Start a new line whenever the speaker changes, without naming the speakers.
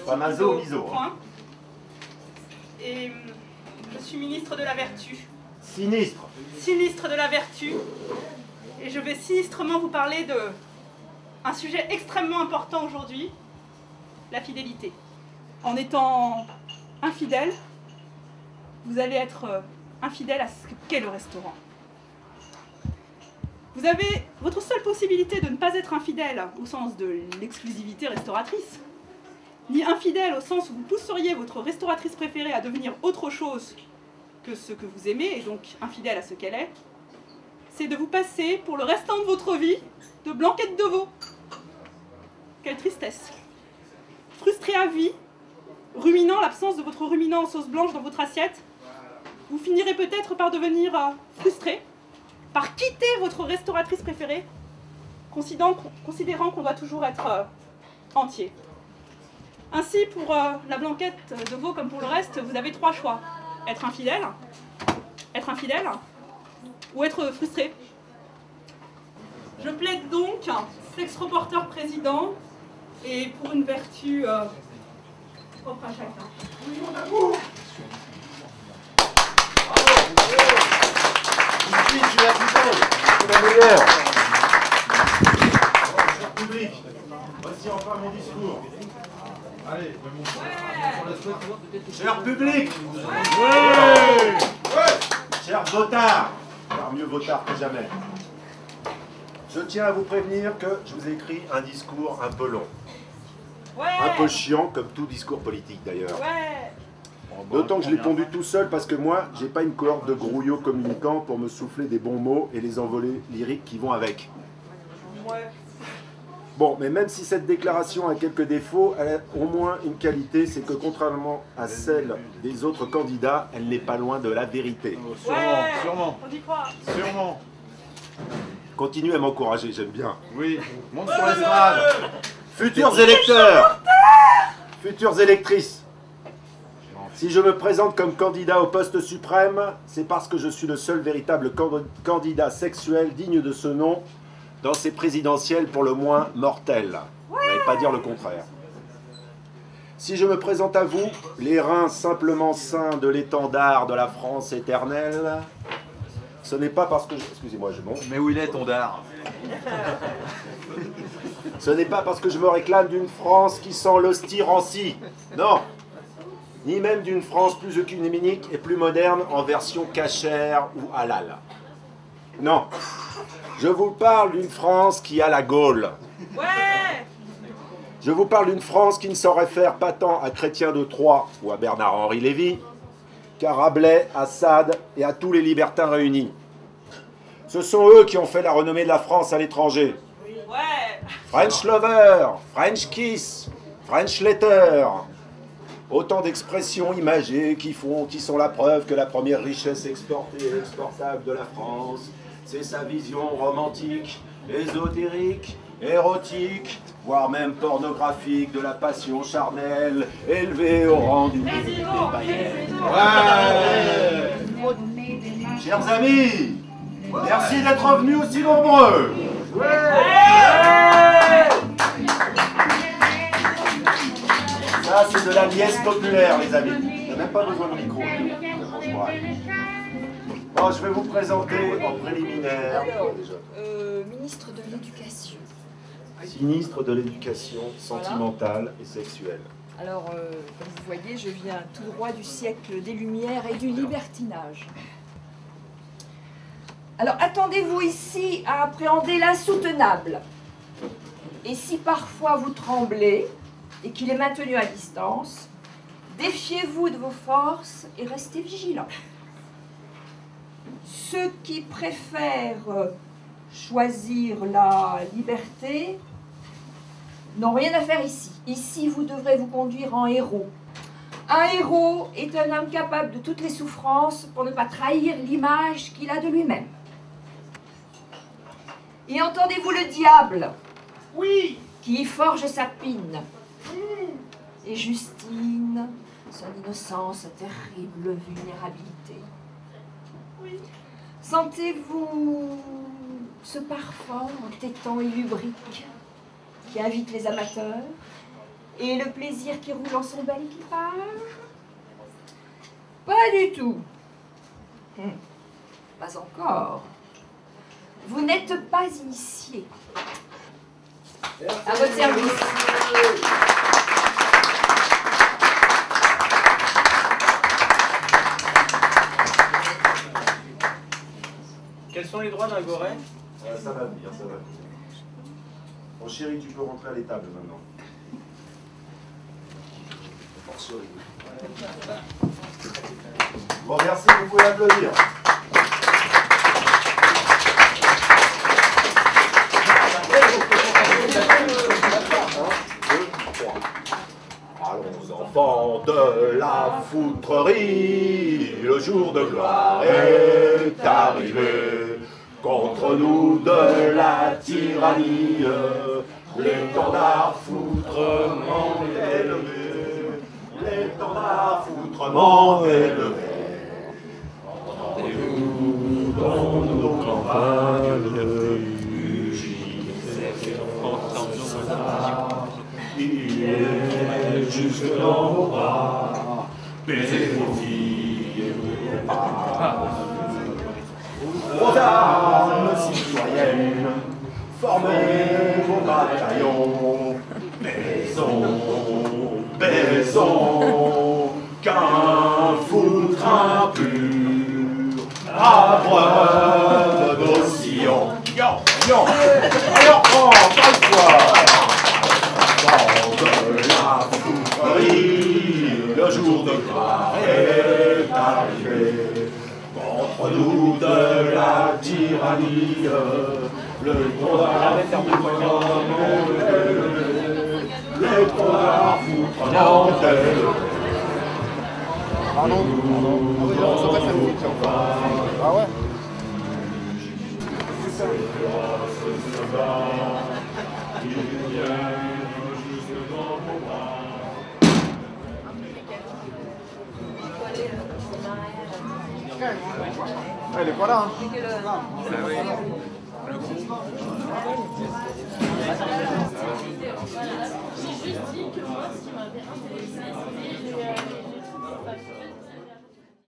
Pas maso, miso.
Et je suis ministre de la Vertu.
Sinistre.
Sinistre de la Vertu. Et je vais sinistrement vous parler de un sujet extrêmement important aujourd'hui, la fidélité. En étant infidèle, vous allez être infidèle à ce qu'est le restaurant. Vous avez votre seule possibilité de ne pas être infidèle au sens de l'exclusivité restauratrice, ni infidèle au sens où vous pousseriez votre restauratrice préférée à devenir autre chose que ce que vous aimez, et donc infidèle à ce qu'elle est, c'est de vous passer pour le restant de votre vie de blanquette de veau. Quelle tristesse. Frustré à vie, ruminant l'absence de votre ruminant en sauce blanche dans votre assiette, vous finirez peut-être par devenir frustré, par quitter votre restauratrice préférée, considérant qu'on doit toujours être entier. Ainsi, pour la blanquette de veau comme pour le reste, vous avez trois choix. Être infidèle ou être frustré. Je plaide donc, sex-reporter président, et pour une vertu propre à chacun.
Ici, je suis la fidèle. C'est la meilleure. Cher public, voici enfin mon discours. Allez, cher public, cher votard, car mieux votard que jamais. Je tiens à vous prévenir que je vous ai écrit un discours un peu long. Un peu chiant, comme tout discours politique d'ailleurs. D'autant que je l'ai pondu tout seul parce que moi, j'ai pas une cohorte de grouillots communicants pour me souffler des bons mots et les envolées lyriques qui vont avec. Bon, mais même si cette déclaration a quelques défauts, elle a au moins une qualité, c'est que contrairement à celle des autres candidats, elle n'est pas loin de la vérité.
Sûrement.
On y croit.
Sûrement.
Continuez à m'encourager, j'aime bien.
Oui, monte sur l'estrade.
Futurs électeurs, futures électrices, si je me présente comme candidat au poste suprême, c'est parce que je suis le seul véritable candidat sexuel digne de ce nom dans ces présidentielles pour le moins mortelles. Vous n'allez pas dire le contraire. Si je me présente à vous, les reins simplement saints de l'étendard de la France éternelle, ce n'est pas parce que... Excusez-moi, je monte.
Mais où il est ton dard?
Ce n'est pas parce que je me réclame d'une France qui sent l'hostie rancie. Non. Ni même d'une France plus œcuménique et plus moderne en version cachère ou halal. Non. Je vous parle d'une France qui a la Gaule. Je vous parle d'une France qui ne saurait faire pas tant à Chrétien de Troyes ou à Bernard-Henri Lévy qu'à Rabelais, à Sade et à tous les libertins réunis. Ce sont eux qui ont fait la renommée de la France à l'étranger. French lover, French kiss, French letter. Autant d'expressions imagées qui sont la preuve que la première richesse exportée et exportable de la France, c'est sa vision romantique, ésotérique, érotique, voire même pornographique de la passion charnelle, élevée au rang d'une divinité païenne. Ouais. Chers amis, merci d'être venus aussi nombreux. Ça, c'est de la liesse populaire, les amis. Il n'y a même pas besoin de micro. Bon, je vais vous présenter en préliminaire.
Alors, ministre de l'Éducation.
Sinistre de l'éducation sentimentale et sexuelle.
Alors, comme vous voyez, je viens tout droit du siècle des Lumières et du libertinage. Alors, attendez-vous ici à appréhender l'insoutenable. Et si parfois vous tremblez et qu'il est maintenu à distance, défiez-vous de vos forces et restez vigilants. Ceux qui préfèrent choisir la liberté n'ont rien à faire ici. Ici, vous devrez vous conduire en héros. Un héros est un homme capable de toutes les souffrances pour ne pas trahir l'image qu'il a de lui-même. Et entendez-vous le diable?
Oui.
Qui y forge sa pine. Et Justine, son innocence, sa terrible vulnérabilité.
Oui.
Sentez-vous ce parfum entêtant et lubrique qui invite les amateurs et le plaisir qui roule en son bel équipage? Pas du tout. Pas encore. Vous n'êtes pas initié. À votre service.
Quels sont les droits d'un Goret?
Ça va venir, ça va venir. Bon chéri, tu peux rentrer à l'étable maintenant. Bon, merci, vous pouvez applaudir. Allons enfants de la foutrerie, le jour de gloire est arrivé. Contre nous de la tyrannie, l'étendard foutrement élevé, l'étendard foutrement élevé. Entendez-vous dans nos campagnes, il est jusque dans vos bras, baisez vos filles et vos pas. Aux armes citoyennes, formez vos bataillons, baisons, baisons, qu'un foutre impur abreuve nos sillons. Non, alors encore une fois. Dans de la foutrerie, le jour de gloire est arrivé. Contre nous de la tyrannie, le condamnard foutrement élevé.
Pardon. Ah ouais. Il est pas là.
J'ai juste dit que moi, ce qui m'avait intéressé, c'était les